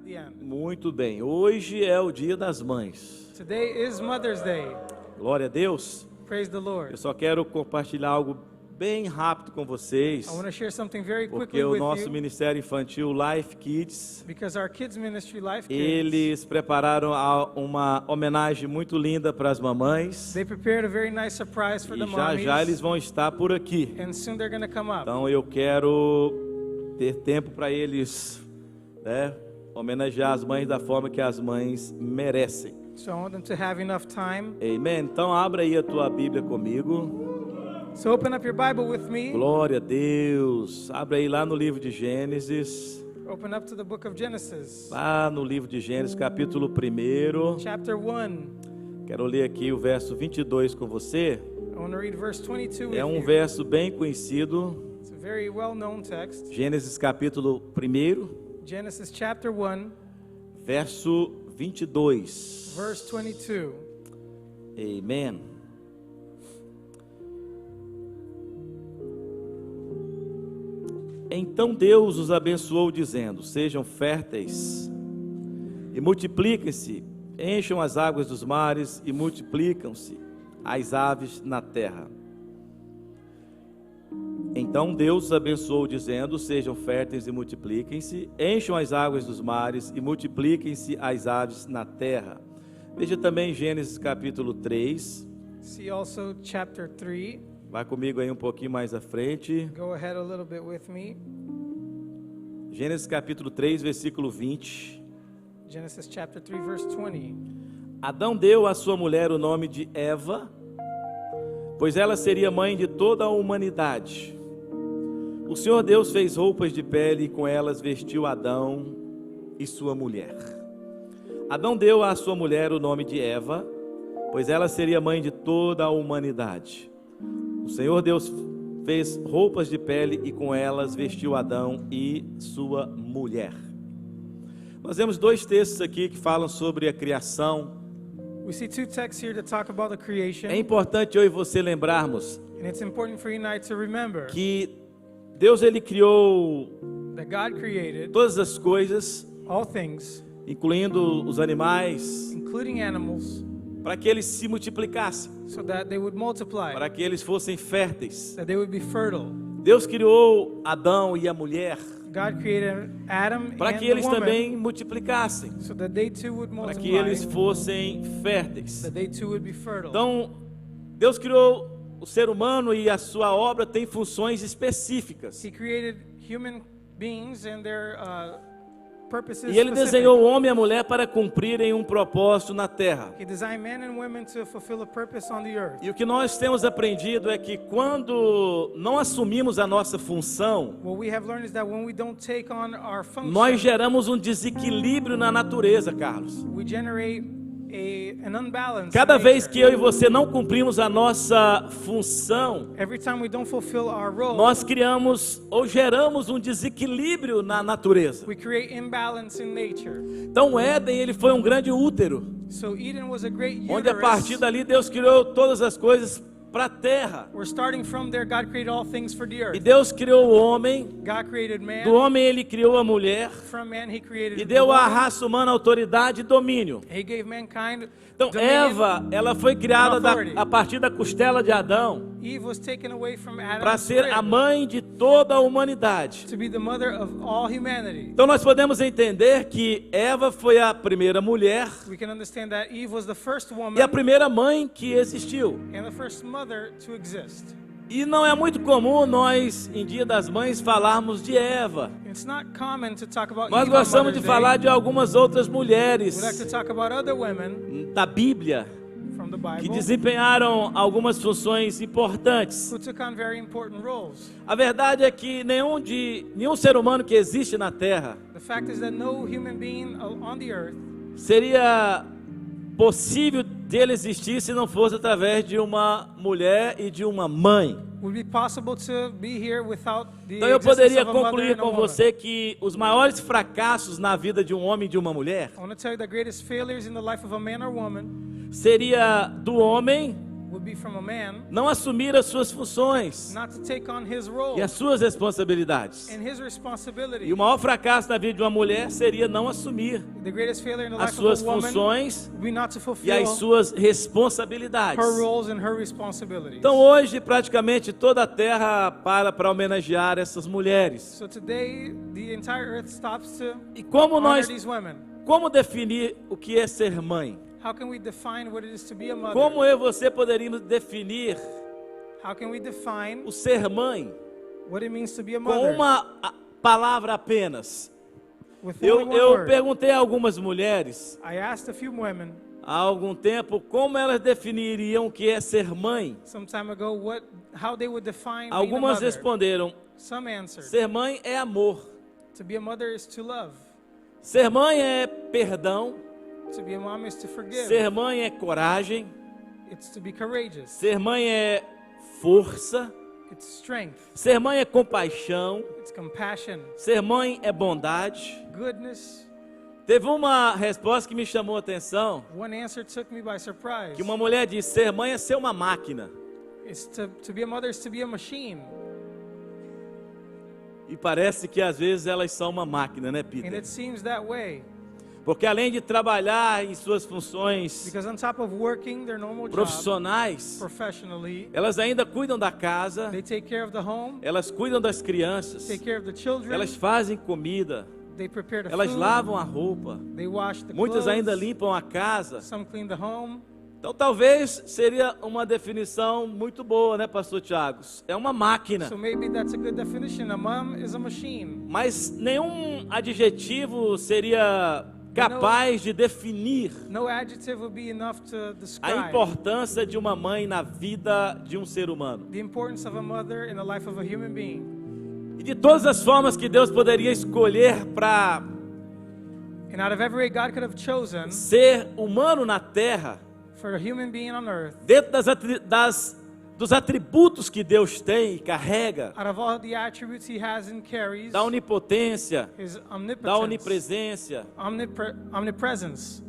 at the end. Muito bem, hoje é o Dia das Mães. Today is Mother's Day. Glória a Deus. Praise the Eu Lord. só quero compartilhar algo bem rápido com vocês, I want to share something very porque quickly o with nosso you Ministério Infantil Life Kids, because our kids ministry, Life Kids, eles prepararam uma homenagem muito linda para as mamães they prepared a very nice surprise for e the já já mommies, eles vão estar por aqui. and soon they're going to come up. Então eu quero ter tempo para eles, né, homenagear as mães da forma que as mães merecem. So I want them to have enough time. Amen? Então abra aí a tua Bíblia comigo. So open up your Bible with me. Glória a Deus. Abra aí lá no livro de Gênesis. Open up to the book of Genesis, Lá no livro de Gênesis, capítulo 1. chapter 1. Quero ler aqui o verso 22 com você. I want to read verse 22 with É um you. verso bem conhecido. It's a very well-known text. Gênesis capítulo 1, Genesis chapter 1, verso 22. verse 22. Amém. Então Deus os abençoou, dizendo: sejam férteis e multipliquem-se, encham as águas dos mares e multiplicam-se as aves na terra. Então Deus os abençoou, dizendo: sejam férteis e multipliquem-se, encham as águas dos mares e multipliquem-se as aves na terra. Veja também Gênesis capítulo 3. See also chapter 3. Vai comigo aí um pouquinho mais à frente. Go ahead a little bit with me. Gênesis capítulo 3, versículo 20. Genesis chapter 3, verse 20. Adão deu à sua mulher o nome de Eva, pois ela seria mãe de toda a humanidade. O Senhor Deus fez roupas de pele e com elas vestiu Adão e sua mulher. Adão deu à sua mulher o nome de Eva, pois ela seria mãe de toda a humanidade. O Senhor Deus fez roupas de pele e com elas vestiu Adão e sua mulher. Nós temos dois textos aqui que falam sobre a criação. We see two texts here to talk about the creation. É importante eu e você lembrarmos And it's important for you and I to remember que Deus ele criou that God created todas as coisas, all things, incluindo os animais, including animals, para que eles se multiplicassem, so that they would multiply, para que eles fossem férteis. that they would be fertile. Deus criou Adão e a mulher God created Adam para and que the eles woman, também multiplicassem, so that they too would para que multiply, eles fossem férteis. that they too would be fertile. Então, Deus criou o ser humano e a sua obra tem funções específicas. He created human beings and their purposes E Ele specific. desenhou o homem e a mulher para cumprirem um propósito na terra. He designed men and women to fulfill a purpose on the earth. E o que nós temos aprendido é que quando não assumimos a nossa função, What we have learned is that when we don't take on our function, nós geramos um desequilíbrio na natureza, Carlos. we generate an unbalance. Cada in vez nature. que eu e você não cumprimos a nossa função, Every time we don't fulfill our role, nós criamos ou geramos um desequilíbrio na natureza. we create imbalance in nature. Então o Éden, ele foi um grande útero, So Eden was a great onde a uterus. partir dali Deus criou todas as coisas para a terra. We're starting from there. God created all things for the E earth. Deus criou o homem, God created man. do homem ele criou a mulher, From man, he created e the deu à woman. raça humana autoridade e domínio. He gave mankind Então dominion. Eva, ela foi criada authority. a partir da costela de Adão, Eve was taken away from para Adam's ser rib a mãe de toda a humanidade. to be the mother of all humanity. Então nós podemos entender que Eva foi a primeira mulher We can understand that Eve was the first woman e a primeira mãe que existiu. and the first mother to exist. E não é muito comum nós, em Dia das Mães, falarmos de Eva. It's not common to talk about Nós Eve on gostamos de Mother's falar Day. de algumas outras We like mulheres to talk about other women da Bíblia from the que Bible desempenharam algumas funções importantes. who took on very important roles. A verdade é que nenhum ser humano que existe na Terra The fact is that no human being on the earth seria possível dele existir se não fosse através de uma mulher e de uma mãe. would be possible to be here without the Então eu existence poderia of a mother concluir and a com woman. você que os maiores fracassos na vida de um homem e de uma mulher I want to tell you the greatest failures in the life of a man or woman seria do homem would be from a man não assumir as suas funções not to take on his role e as suas responsabilidades. and his responsibility. E o maior fracasso na vida de uma mulher seria não assumir The greatest failure in the as life suas of a woman funções would be not to e fulfill as suas responsabilidades. her roles and her responsibilities. Então hoje praticamente toda a terra para homenagear essas mulheres. So today, the entire earth stops to E como honor these women. como definir o que é ser mãe? How can we define what it is to be a mother? Como eu e você poderíamos definir How can we define o ser mãe what it means to be a com mother? uma palavra apenas? With only one Eu word. perguntei a algumas mulheres I asked a few women há algum tempo como elas definiriam o que é ser mãe. some time ago how they would define being a Algumas mother. responderam: Some answered, ser mãe é amor, to be a mother is to love. ser mãe é perdão, To be a mom is to forgive. ser mãe é coragem, It's to be courageous. ser mãe é força, It's strength. ser mãe é compaixão, It's compassion. ser mãe é bondade. Goodness. Teve uma resposta que me chamou a atenção, One answer took me by surprise. que uma mulher disse: ser mãe é ser uma máquina. It's to be a mother is to be a machine. E parece que às vezes elas são uma máquina, né, And Peter? it seems that way. Porque além de trabalhar em suas funções Because on top of working their normal job profissionais, professionally, elas ainda cuidam da casa, they take care of the home, elas cuidam das crianças, take care of the children, elas fazem comida, they prepare the elas food, lavam a roupa, they wash the muitas clothes, ainda limpam a casa. some clean the home. Então talvez seria uma definição muito boa, né, pastor Tiago? É uma máquina. So maybe that's a good definition. A mom is a machine. Mas nenhum adjetivo seria capaz de definir No adjective would be enough to a describe importância de uma mãe na vida de um ser humano. the importance of a mother in the life of a human being. E de todas as formas que Deus poderia escolher para And out of every way God could have chosen ser humano na terra, for a human being on earth, dentro dos atributos que Deus tem e carrega, out of all the attributes he has and carries, da onipotência, his da omnipotence, onipresença, omnipresence,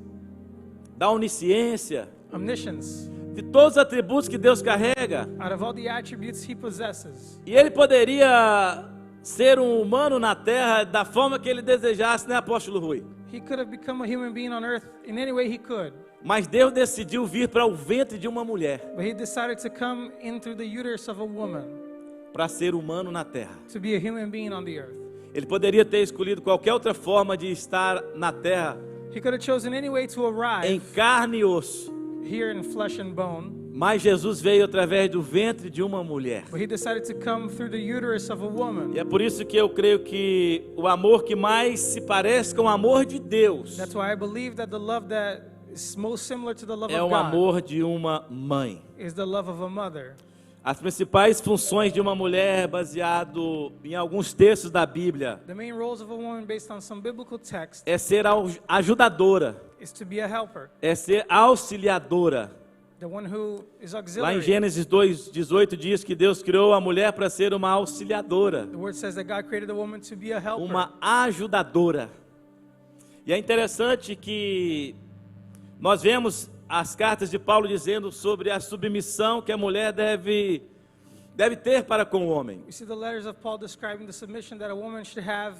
da onisciência, omniscience, de todos os atributos que Deus carrega, out of all the attributes he possesses. e Ele poderia ser um humano na terra da forma que Ele desejasse, né, apóstolo Rui? He could have become a human being on earth in any way he could, Mas Deus decidiu vir para o ventre de uma mulher, but he decided to come in through the uterus of a woman para ser humano na terra. to be a human being on the earth. Ele poderia ter escolhido qualquer outra forma de estar na terra, He could have chosen any way to em arrive carne e osso, here in flesh and bone, mas Jesus veio através do ventre de uma mulher. but he decided to come through the uterus of a woman. E é por isso que eu creio que o amor que mais se parece com o amor de Deus That's why I believe that the love that is most similar to the love é of o God amor de uma mãe. is the love of a mother. As principais funções de uma mulher, baseado em alguns textos da Bíblia, The main roles of a woman based on some biblical text é ser ajudadora, is to be a helper, é ser auxiliadora. the one who is Lá em auxiliary. Gênesis 2:18 diz que Deus criou a mulher para ser uma auxiliadora, The word says that God created a woman to be a helper. uma ajudadora. E é interessante que nós vemos as cartas de Paulo dizendo sobre a submissão que a mulher deve ter para com o homem. We see the letters of Paul describing the submission that a woman should have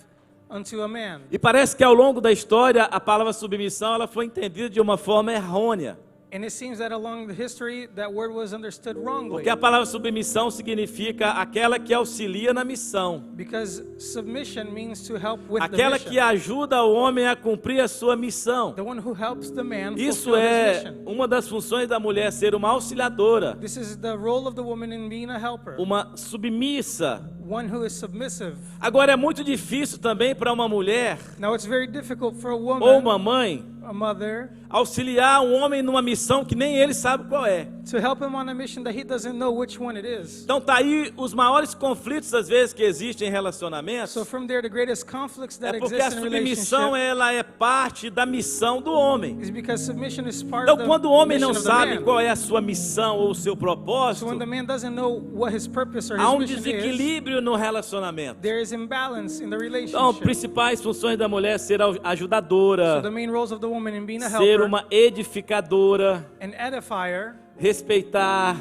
unto a man. E parece que ao longo da história a palavra submissão ela foi entendida de uma forma errônea. And it seems that along the history, that word was understood wrongly. Porque a palavra submissão significa aquela que auxilia na missão. Because submission means to help with Aquela the que mission. ajuda o homem a cumprir a sua missão. The one who helps the man Isso fulfill his é mission. uma das funções da mulher, ser uma auxiliadora, This is the role of the woman in being a helper. uma submissa. One who is submissive. Agora é muito difícil também para uma mulher Now it's very difficult for a ou woman, uma mãe a mother, auxiliar um homem numa missão que nem ele sabe qual é. to help him on a mission that he doesn't know which one it is. Então tá aí os maiores conflitos às vezes que existem em relacionamentos. So from there, the greatest conflicts that É porque a exist in submissão relationship ela é parte da missão do homem. is because submission is part Então of the quando o homem mission não of the sabe man. qual é a sua missão ou o seu So propósito, when the man doesn't know what his purpose or há his mission is, desequilíbrio no relacionamento. there is imbalance in the Então, relationship. principais funções da mulher é ser So ajudadora, the main roles of the woman in being a ser helper, uma edificadora, an edifier, respeitar,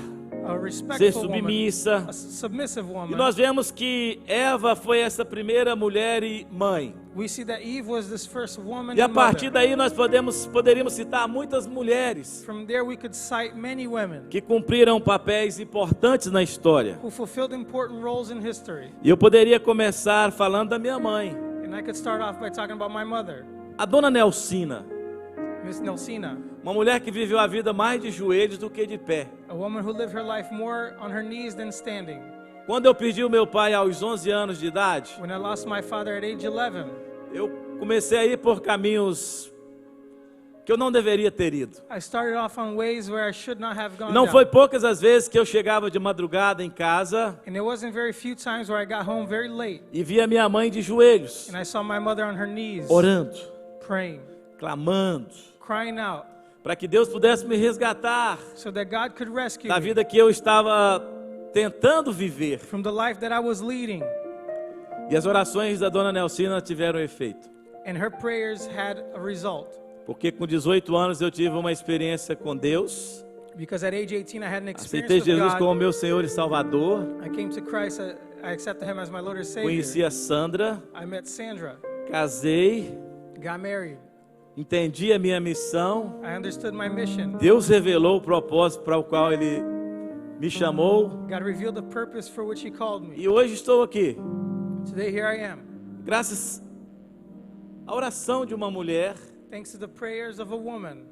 a ser respectful woman, submissa. a submissive E woman. nós vemos que Eva foi essa primeira mulher e mãe. We see that Eve was this first woman E a and partir mother. daí nós poderíamos citar muitas mulheres From there we could cite many women que cumpriram papéis importantes na história. who fulfilled important roles in history. E eu poderia começar falando da minha mãe, And I could start off by talking about my mother, a dona Nelsina, Miss Nelsina, uma mulher que viveu a vida mais de joelhos do que de pé. a woman who lived her life more on her knees than standing. Quando eu perdi o meu pai aos 11 anos de idade, When I lost my father at age 11, eu comecei a ir por caminhos que eu não deveria ter ido. I started off on ways where I should not have E gone não down. foi poucas as vezes que eu chegava de madrugada em casa And it wasn't very few times where I got home very late e via minha mãe de joelhos, and I saw my mother on her knees orando, praying, clamando, crying out para que Deus pudesse me resgatar so that God could rescue da me vida que eu estava tentando viver. from the life that I was leading. E as orações da dona Nelsina tiveram efeito, And her prayers had a result. porque com 18 anos eu tive uma experiência com Deus, Because at age 18 I had an experience aceitei with Jesus God. como meu Senhor e Salvador, I came to Christ. I accepted Him as my Lord and Savior. conheci a Sandra, I met Sandra, casei, got married. entendi a minha missão, I understood my mission. Deus revelou o propósito para o qual Ele me chamou, God revealed the purpose for which He called me. e hoje estou aqui, Today here I am, graças à oração de uma mulher thanks to the prayers of a woman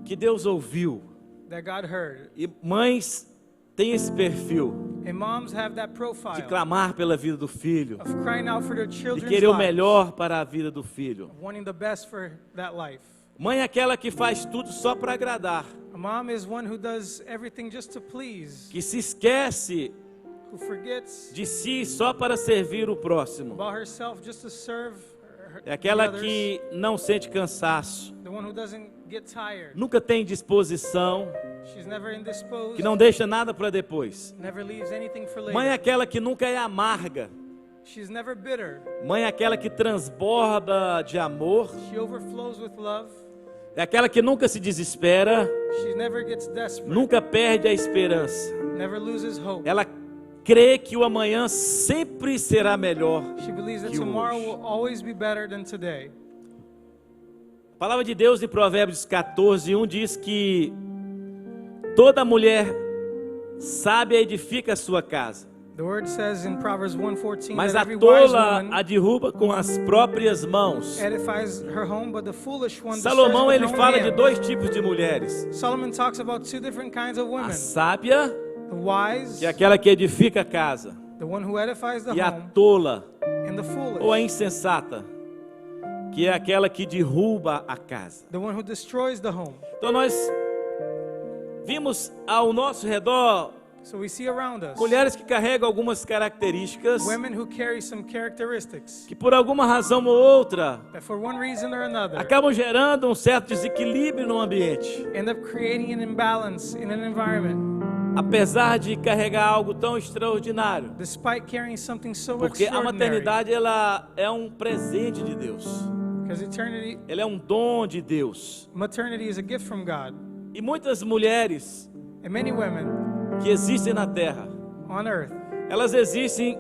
que Deus ouviu. that God heard. E mães têm esse perfil And moms have that de profile clamar pela vida do filho, of crying out for their de children's querer o lives, melhor para a vida do filho. wanting the best for that life. Mãe é aquela que faz tudo só para agradar, A mom is one who does everything just to please, que se esquece who forgets de si só para servir o próximo. about herself just to serve É aquela the others, que não sente cansaço, the one who doesn't get tired. nunca tem disposição, She's never indisposed, que não deixa nada para depois. never leaves anything for later. Mãe é aquela que nunca é amarga. She's never bitter. Mãe é aquela que transborda de amor. She overflows with love. É aquela que nunca se desespera, She never gets desperate, nunca perde a esperança. never loses hope. Ela crê que o amanhã sempre será melhor. She believes that que tomorrow hoje. will always be better than today. A palavra de Deus em Provérbios 14:1 diz que toda mulher sábia edifica a sua casa, The word says in Proverbs 1:14 mas that a every wise tola woman a derruba com as próprias mãos. edifies her home, but the foolish one destroys Salomão with ele her own fala de hands. dois tipos de mulheres: Solomon talks about two different kinds of a women. sábia, The wise, que é aquela que edifica a casa, the one who edifies the e a home, tola and the ou a foolish, insensata, que é aquela que derruba a casa. the one who destroys the home. Então nós vimos ao nosso redor So we see around us mulheres que carregam algumas características women who carry some characteristics que por alguma razão ou outra that for one reason or another acabam gerando um certo desequilíbrio no ambiente, end up creating an imbalance in an environment, apesar de carregar algo tão extraordinário, despite carrying something so porque a extraordinary. maternidade ela é um presente de Deus, Because ela é um dom de Deus, maternity is a gift from God. e muitas mulheres And many women que existem na terra, on earth, elas existem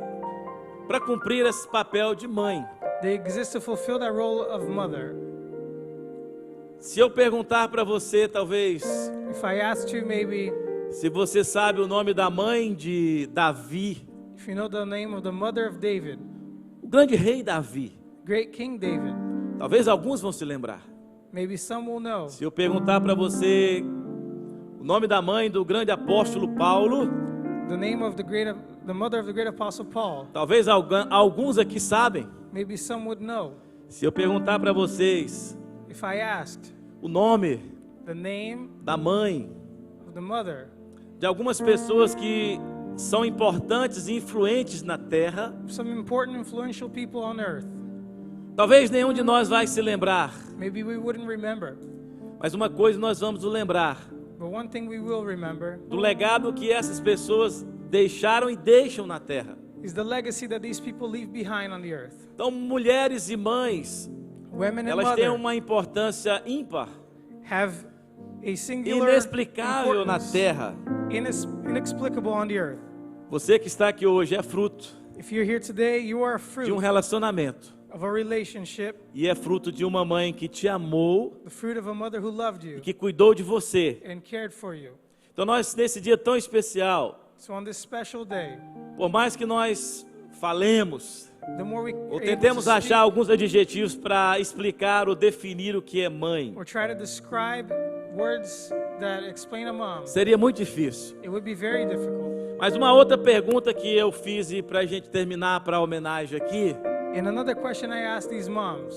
para cumprir esse papel de mãe. they exist to fulfill that role of mother. Se eu perguntar para você, talvez, If I asked you maybe se você sabe o nome da mãe de Davi, if you know the name of the mother of David, o grande rei Davi, great King David, talvez alguns vão se lembrar. maybe some will know. Se eu perguntar para você o nome da mãe do grande apóstolo Paulo, The name of the mother of the great apostle Paul, talvez alguns aqui sabem. maybe some would know. Se eu perguntar para vocês If I asked o nome the name da mãe of the mother de algumas pessoas que são importantes e influentes na terra, of some important influential people on earth, talvez nenhum de nós vai se lembrar, maybe we wouldn't remember. mas uma coisa nós vamos nos lembrar: But one thing we will remember do legado que essas pessoas deixaram e deixam na terra. is the legacy that these people leave behind on the earth. Então, mulheres e mães, Women and elas têm mother uma importância ímpar, have a singular inexplicável na importance, terra. inexplicable on the earth. Você que está aqui hoje é fruto If you're here today, you are a de fruit relacionamento. of a relationship, E é fruto de uma mãe que te amou the fruit of a mother who loved e you que cuidou de você. and cared for you. Então nós, nesse dia tão especial, So on this special day, por mais que nós falemos, the more we ou are able tentemos to achar speak alguns adjetivos para explicar ou definir o que é mãe, or try to describe words that explain a mom, seria muito difícil. it would be very difficult. Mas uma outra pergunta que eu fiz e para a gente terminar para a homenagem aqui, And another question I asked these moms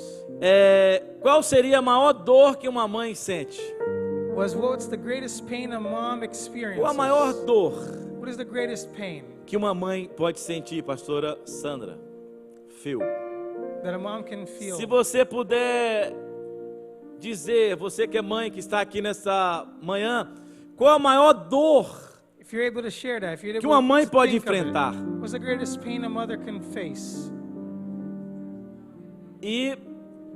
qual seria a maior dor que uma mãe sente? was, what's the greatest pain a mom Qual a experiences? maior dor What is the greatest pain que uma mãe pode sentir, pastora Sandra? Phil. that a mom can feel? Se você puder dizer, você que é mãe que está aqui nessa manhã, qual a maior dor If you're able to share that, if you're que able uma mãe to pode think of it, enfrentar? what's the greatest pain a mother can face? E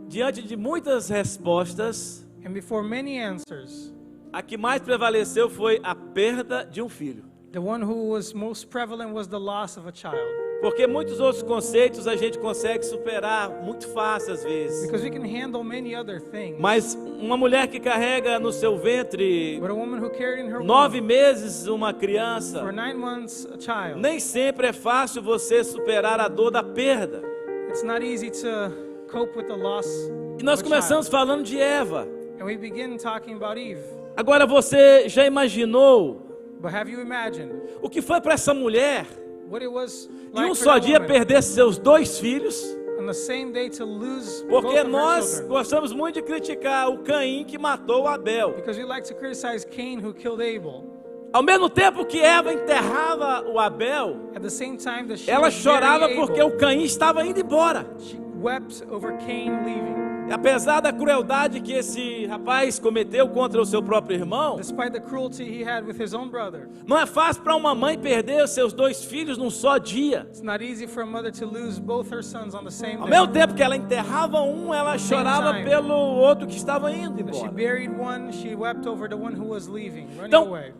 diante de muitas respostas, And before many answers, a que mais prevaleceu foi a perda de um filho. the one who was most prevalent was the loss of a child. Porque muitos outros conceitos a gente consegue superar muito fácil às vezes. Because we can handle many other things. Mas uma mulher que carrega no seu ventre But a woman who carried in her 9 womb meses uma criança, for 9 months a child, nem sempre é fácil você superar a dor da perda. it's not easy to cope with the loss E nós of a começamos child. falando de Eva. And we begin talking about Eve. Agora você já imaginou But have you imagined o que foi para essa mulher what it was em like um for só that dia woman perder seus 2 filhos? on the same day to lose both Porque of her nós children? gostamos muito de criticar o Caim que matou o Abel. Because we like to criticize Cain who killed Abel. Ao mesmo tempo que Eva enterrava o Abel, At the same time that she ela was chorava burying porque Abel, o Caim estava indo embora. she wept over Cain leaving. E apesar da crueldade que esse rapaz cometeu contra o seu próprio irmão, Despite the cruelty he had with his own brother, não é fácil para uma mãe perder os seus 2 filhos num só dia. it's not easy for a mother to lose both her sons on the same Ao day. mesmo tempo que ela enterrava um, ela chorava time. pelo outro que estava indo As she embora. buried one, she wept over the one who was leaving, running Então, away.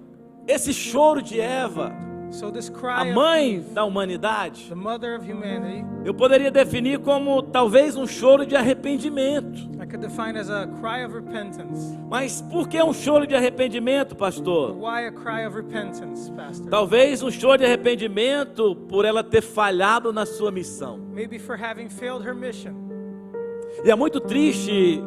esse choro de Eva, So this a cry of mãe Eve, da humanidade, the mother of humanity, eu poderia definir como talvez um choro de arrependimento. I could define as a cry of repentance. Mas por que um choro de arrependimento, pastor? Why a cry of repentance, Pastor? Talvez um choro de arrependimento por ela ter falhado na sua missão. Maybe for having failed her mission. E é muito triste,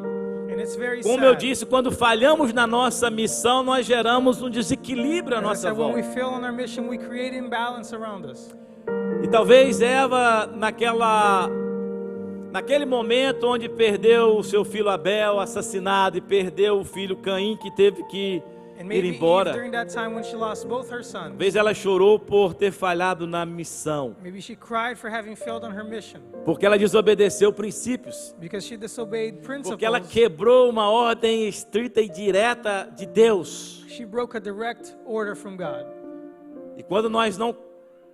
And it's very como eu sad. disse, quando falhamos na nossa missão, nós geramos um desequilíbrio à As I nossa said, when we volta. fail on our mission, we create imbalance around us. E talvez Eva, naquele momento onde perdeu o seu filho Abel assassinado e perdeu o filho Caim que teve que And ir maybe Eve, embora, during that time when she lost both her sons, talvez ela chorou por ter falhado na missão, maybe she cried for having failed on her mission porque ela desobedeceu princípios, because she disobeyed porque ela principles. quebrou uma ordem estrita e direta de Deus. She broke a direct order from God. E quando nós não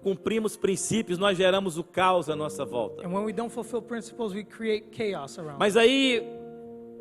cumprimos princípios, nós geramos o caos à nossa volta. And when we don't fulfill principles, we create chaos around us. Mas aí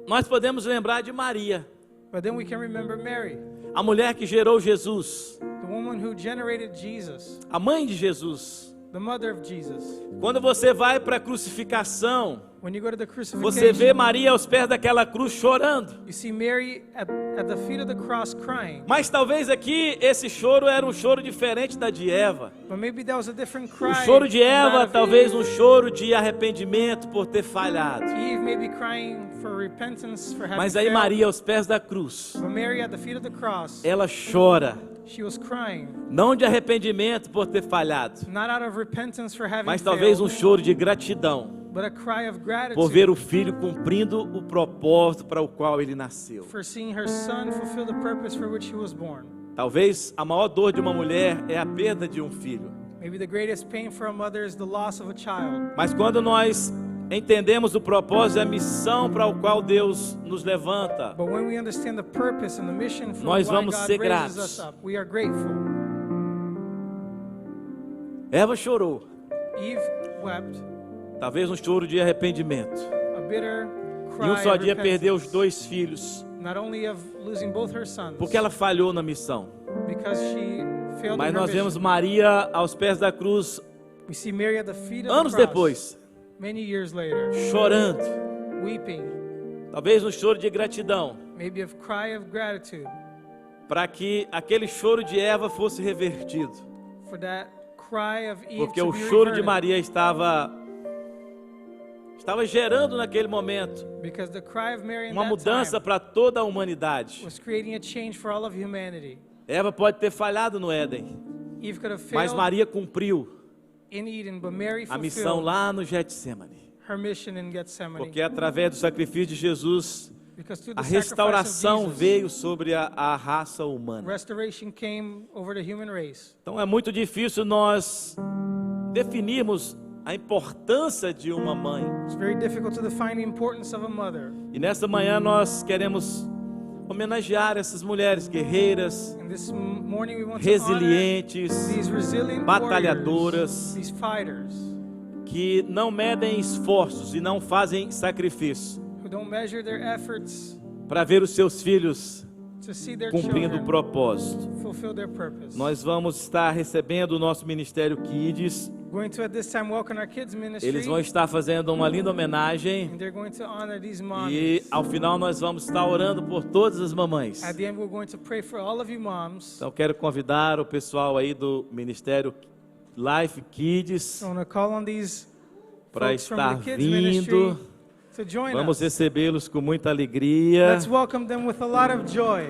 nós podemos lembrar de Maria, But then we can remember Mary, a mulher que gerou Jesus, the woman who generated Jesus, a mãe de Jesus. the mother of Jesus. Quando você vai para a crucificação, When you go to the você crucifixion, vê Maria aos pés daquela cruz chorando. you see Mary at the feet of the cross crying. Mas talvez aqui esse choro era um choro diferente da de Eva. But maybe that was a different cry. O choro de from that Eva of talvez Eve. um choro de arrependimento por ter falhado. Eve may be crying for repentance for having Mas aí failed. Maria aos pés da cruz, But Mary at the feet of the cross, ela chora, she was crying, não de arrependimento por ter falhado, not out of repentance for having mas talvez um failed, choro de gratidão but a cry of por gratitude ver o filho cumprindo o propósito para o qual ele nasceu. for seeing her son fulfill the purpose for which he was born. Talvez a maior dor de uma mulher é a perda de um filho. Maybe the greatest pain for a mother is the loss of a child. Mas quando nós entendemos o propósito e a missão para o qual Deus nos levanta, But when we understand the purpose and the mission for Nós why vamos God ser raises gratos. us up, we are grateful. Eva chorou, Eve wept talvez um choro de arrependimento. a bitter Em cry um só of dia perdeu os repentance. 2 filhos. not only of losing both her sons, porque ela falhou na missão. because she failed Mas in her nós vemos mission. Maria aos pés da cruz, We see Mary at the feet of anos the cross, depois, many years later, chorando, weeping, talvez um choro de gratidão, maybe a cry of gratitude para que aquele choro de Eva fosse revertido, for that cry of Eve porque to o be choro de reverted. Maria estava gerando naquele momento Because the cry of Mary in uma that mudança time para toda a humanidade. was creating a change for all of humanity. Eva pode ter falhado no Éden, Eve could have mas failed Maria cumpriu in Eden, but Mary a missão fulfilled lá no Getsemane, her mission in Gethsemane. porque através do sacrifício de Jesus, Because through a the sacrifice of restauração Jesus, veio sobre a raça humana. restoration came over the human race. Então é muito difícil nós definirmos a importância de uma mãe. It's very difficult to define the importance of a mother. E nessa manhã nós queremos homenagear essas mulheres guerreiras, And this morning we want to honor resilientes, these resilient batalhadoras, warriors, these fighters que não medem esforços e não fazem sacrifício who don't measure their efforts para ver os seus filhos to see their cumprindo o children propósito. fulfill their purpose. Nós vamos estar recebendo o nosso Ministério Kids. Going to at this time welcome our kids ministry, Eles vão estar fazendo uma linda homenagem and they're going to honor these e moms. ao final nós vamos estar orando por todas as mamães. At the end we're going to pray for all of you moms. Então quero convidar o pessoal aí do Ministério Life Kids So I want to call on these para folks from estar the kids ministry vindo. to join Vamos us. recebê-los com muita alegria. Let's welcome them with a lot of joy.